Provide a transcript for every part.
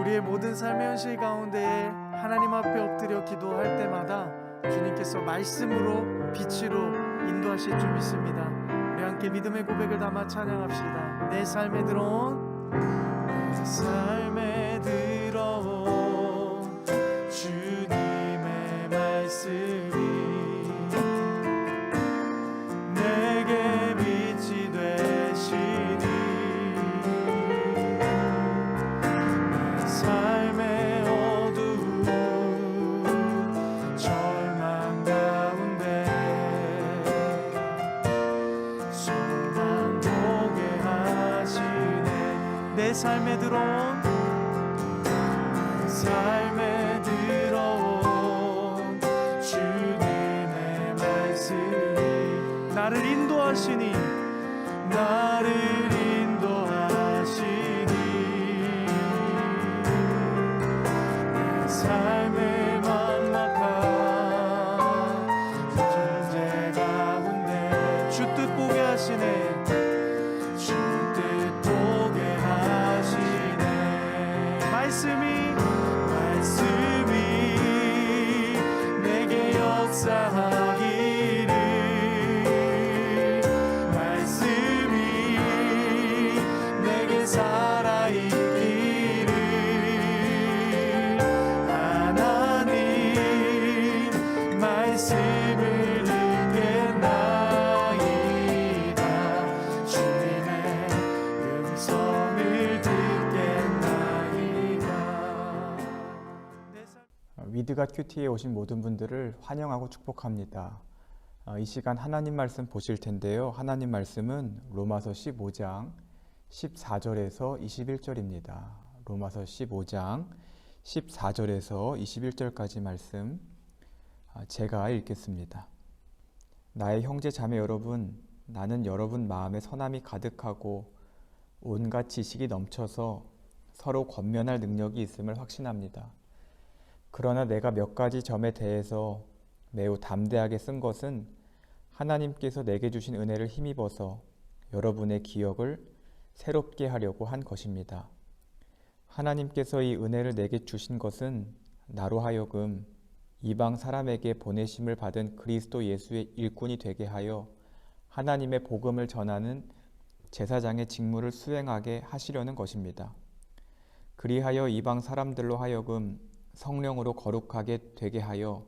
우리의 모든 삶의 현실 가운데에 하나님 앞에 엎드려 기도할 때마다 주님께서 말씀으로 빛으로 인도하실 줄 믿습니다. 우리 함께 믿음의 고백을 담아 찬양합시다. 내 삶에 들어온 주님의 말씀이 내게 빛이 되시니 내 삶의 어두운 절망 가운데 소망 보게 하시네. 내 삶에 들어온 주님의 말씀이 나를 인도하시니 내 삶의 막막한 존재 가운데 주 뜻 보게 하시네. 주 뜻 보게 하시네. 말씀이 내게 역사하기를 말씀이 내게 살아있기를 하나님 말씀을 듣겠나이다. 주님의 음성을 듣겠나이다. 위드갓 큐티에 오신 모든 분들을 환영하고 축복합니다. 이 시간 하나님 말씀 보실 텐데요. 하나님 말씀은 로마서 15장 14절에서 21절입니다. 로마서 15장 14절에서 21절까지 말씀 제가 읽겠습니다. 나의 형제 자매 여러분, 나는 여러분 마음에 선함이 가득하고 온갖 지식이 넘쳐서 서로 권면할 능력이 있음을 확신합니다. 그러나 내가 몇 가지 점에 대해서 매우 담대하게 쓴 것은 하나님께서 내게 주신 은혜를 힘입어서 여러분의 기억을 새롭게 하려고 한 것입니다. 하나님께서 이 은혜를 내게 주신 것은 나로 하여금 이방 사람에게 보내심을 받은 그리스도 예수의 일꾼이 되게 하여 하나님의 복음을 전하는 제사장의 직무를 수행하게 하시려는 것입니다. 그리하여 이방 사람들로 하여금 성령으로 거룩하게 되게 하여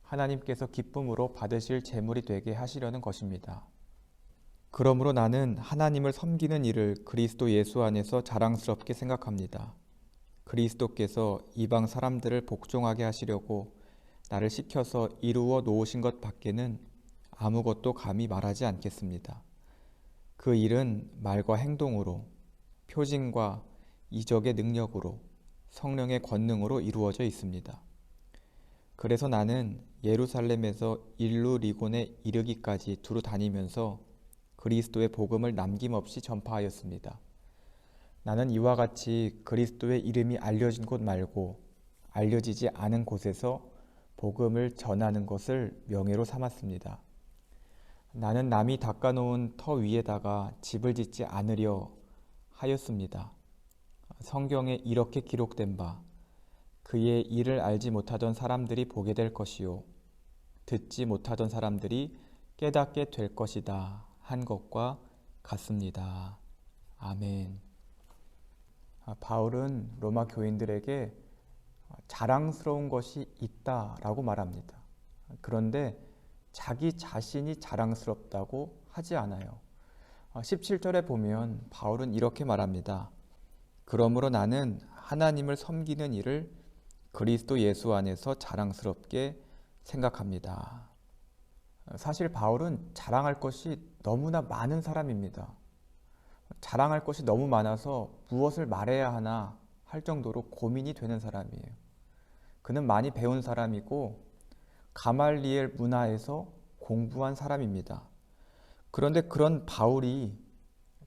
하나님께서 기쁨으로 받으실 제물이 되게 하시려는 것입니다. 그러므로 나는 하나님을 섬기는 일을 그리스도 예수 안에서 자랑스럽게 생각합니다. 그리스도께서 이방 사람들을 복종하게 하시려고 나를 시켜서 이루어 놓으신 것 밖에는 아무것도 감히 말하지 않겠습니다. 그 일은 말과 행동으로, 표징과 이적의 능력으로, 성령의 권능으로 이루어져 있습니다. 그래서 나는 예루살렘에서 일루리곤에 이르기까지 두루 다니면서 그리스도의 복음을 남김없이 전파하였습니다. 나는 이와 같이 그리스도의 이름이 알려진 곳 말고 알려지지 않은 곳에서 복음을 전하는 것을 명예로 삼았습니다. 나는 남이 닦아놓은 터 위에다가 집을 짓지 않으려 하였습니다. 성경에 이렇게 기록된 바 그의 일을 알지 못하던 사람들이 보게 될 것이요 듣지 못하던 사람들이 깨닫게 될 것이다 한 것과 같습니다. 아멘. 바울은 로마 교인들에게 자랑스러운 것이 있다라고 말합니다. 그런데 자기 자신이 자랑스럽다고 하지 않아요. 17절에 보면 바울은 이렇게 말합니다. 그러므로 나는 하나님을 섬기는 일을 그리스도 예수 안에서 자랑스럽게 생각합니다. 사실 바울은 자랑할 것이 너무나 많은 사람입니다. 자랑할 것이 너무 많아서 무엇을 말해야 하나 할 정도로 고민이 되는 사람이에요. 그는 많이 배운 사람이고 가말리엘 문화에서 공부한 사람입니다. 그런데 그런 바울이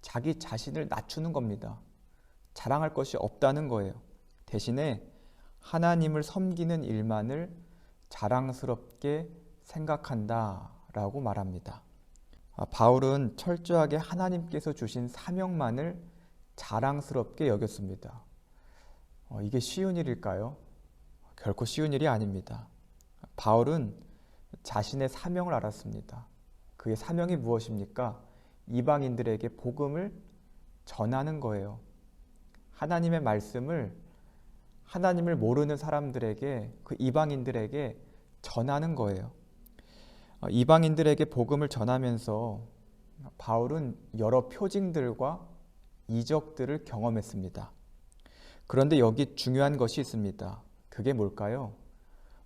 자기 자신을 낮추는 겁니다. 자랑할 것이 없다는 거예요. 대신에 하나님을 섬기는 일만을 자랑스럽게 생각한다라고 말합니다. 바울은 철저하게 하나님께서 주신 사명만을 자랑스럽게 여겼습니다. 이게 쉬운 일일까요? 결코 쉬운 일이 아닙니다. 바울은 자신의 사명을 알았습니다. 그의 사명이 무엇입니까? 이방인들에게 복음을 전하는 거예요. 하나님의 말씀을 하나님을 모르는 사람들에게, 그 이방인들에게 전하는 거예요. 이방인들에게 복음을 전하면서 바울은 여러 표징들과 이적들을 경험했습니다. 그런데 여기 중요한 것이 있습니다. 그게 뭘까요?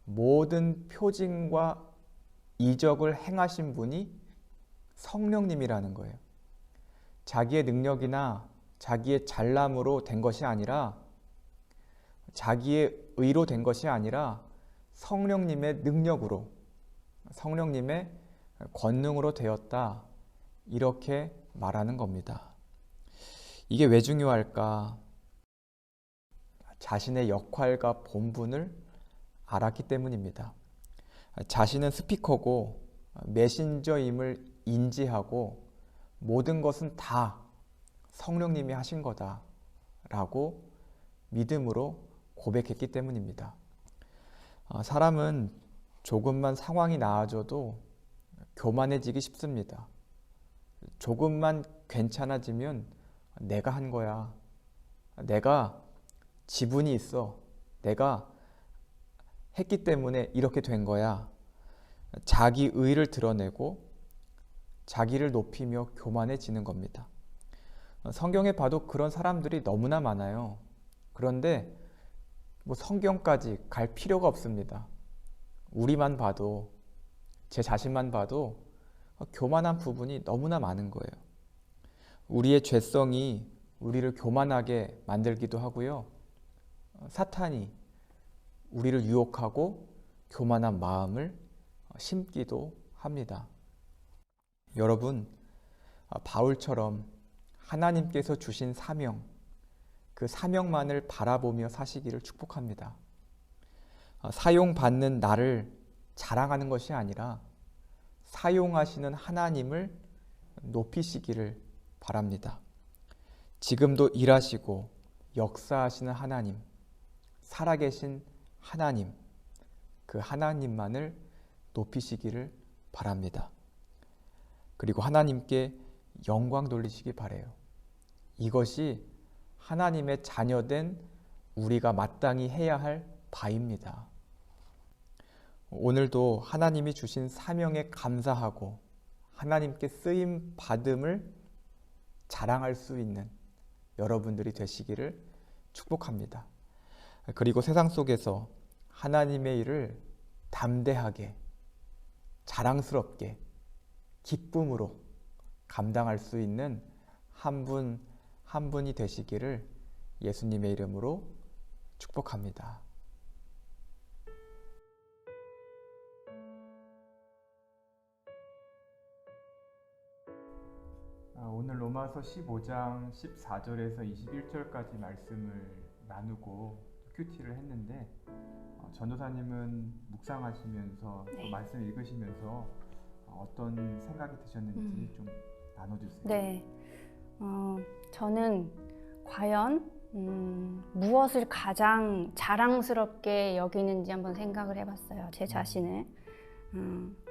모든 표징과 이적을 행하신 분이 성령님이라는 거예요. 자기의 능력이나 자기의 잘남으로 된 것이 아니라, 자기의 의로 된 것이 아니라 성령님의 능력으로, 성령님의 권능으로 되었다, 이렇게 말하는 겁니다. 이게 왜 중요할까? 자신의 역할과 본분을 알았기 때문입니다. 자신은 스피커고 메신저임을 인지하고 모든 것은 다 성령님이 하신 거다라고 믿음으로 고백했기 때문입니다. 사람은 조금만 상황이 나아져도 교만해지기 쉽습니다. 조금만 괜찮아지면 내가 한 거야. 내가 지분이 있어. 내가 했기 때문에 이렇게 된 거야. 자기 의를 드러내고 자기를 높이며 교만해지는 겁니다. 성경에 봐도 그런 사람들이 너무나 많아요. 그런데 성경까지 갈 필요가 없습니다. 우리만 봐도, 제 자신만 봐도 교만한 부분이 너무나 많은 거예요. 우리의 죄성이 우리를 교만하게 만들기도 하고요. 사탄이 우리를 유혹하고 교만한 마음을 심기도 합니다. 여러분, 바울처럼 하나님께서 주신 사명, 그 사명만을 바라보며 사시기를 축복합니다. 사용받는 나를 자랑하는 것이 아니라 사용하시는 하나님을 높이시기를 바랍니다. 지금도 일하시고 역사하시는 하나님, 살아계신 하나님, 그 하나님만을 높이시기를 바랍니다. 그리고 하나님께 영광 돌리시기 바라요. 이것이 하나님의 자녀된 우리가 마땅히 해야 할 바입니다. 오늘도 하나님이 주신 사명에 감사하고 하나님께 쓰임 받음을 자랑할 수 있는 여러분들이 되시기를 축복합니다. 그리고 세상 속에서 하나님의 일을 담대하게, 자랑스럽게, 기쁨으로 감당할 수 있는 한 분 한 분이 되시기를 예수님의 이름으로 축복합니다. 오늘 로마서 15장 14절에서 21절까지 말씀을 나누고 큐티를 했는데, 전도사님은 묵상하시면서 또 말씀 읽으시면서 어떤 생각이 드셨는지 좀 나눠주세요. 네, 저는 과연 무엇을 가장 자랑스럽게 여기는지 한번 생각을 해봤어요. 제 자신을.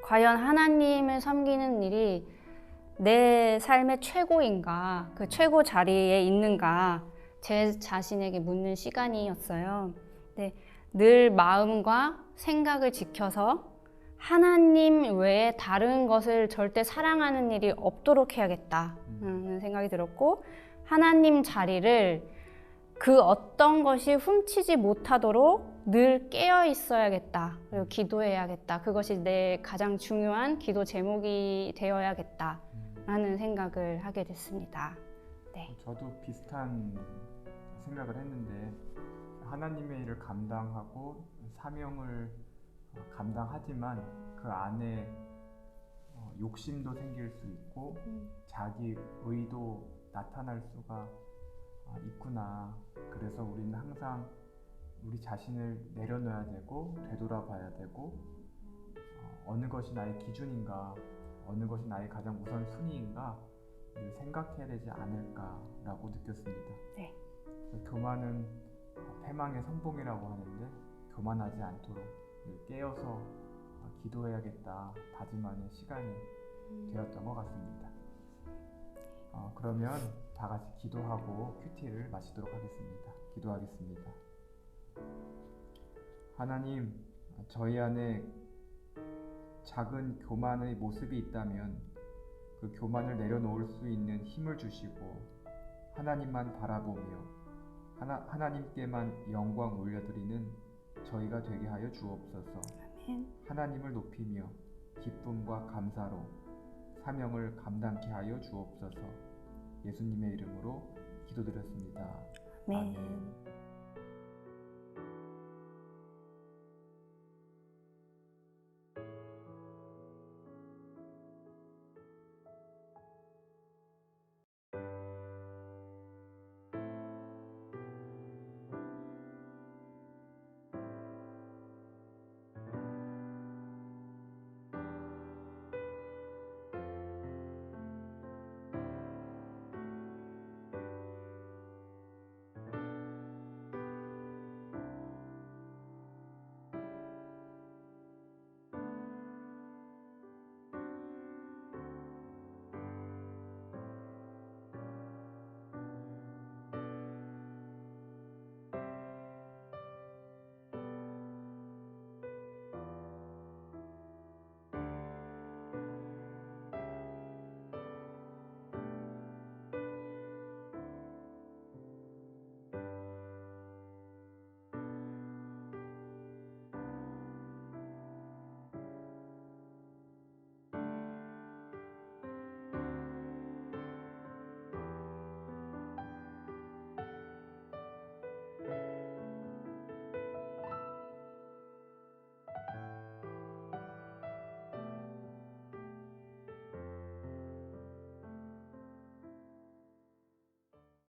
과연 하나님을 섬기는 일이 내 삶의 최고인가, 그 최고 자리에 있는가, 제 자신에게 묻는 시간이었어요. 네, 늘 마음과 생각을 지켜서 하나님 외에 다른 것을 절대 사랑하는 일이 없도록 해야겠다는 생각이 들었고, 하나님 자리를 그 어떤 것이 훔치지 못하도록 늘 깨어 있어야겠다. 그리고 기도해야겠다. 그것이 내 가장 중요한 기도 제목이 되어야겠다라는 생각을 하게 됐습니다. 네. 저도 비슷한 생각을 했는데, 하나님의 일을 감당하고 사명을 감당하지만 그 안에 욕심도 생길 수 있고 자기 의도 나타날 수가 있구나. 그래서 우리는 항상 우리 자신을 내려놔야 되고 되돌아봐야 되고, 어느 것이 나의 기준인가, 어느 것이 나의 가장 우선순위인가 늘 생각해야 되지 않을까라고 느꼈습니다. 네. 교만은 패망의 선봉이라고 하는데 교만하지 않도록 늘 깨어서 기도해야겠다 다짐하는 시간이 되었던 것 같습니다. 그러면 다 같이 기도하고 큐티를 마치도록 하겠습니다. 기도하겠습니다. 하나님, 저희 안에 작은 교만의 모습이 있다면 그 교만을 내려놓을 수 있는 힘을 주시고 하나님만 바라보며 하나님께만 영광 올려드리는 저희가 되게 하여 주옵소서. 아멘. 하나님을 높이며 기쁨과 감사로 사명을 감당케 하여 주옵소서. 예수님의 이름으로 기도드렸습니다. 아멘. 아멘.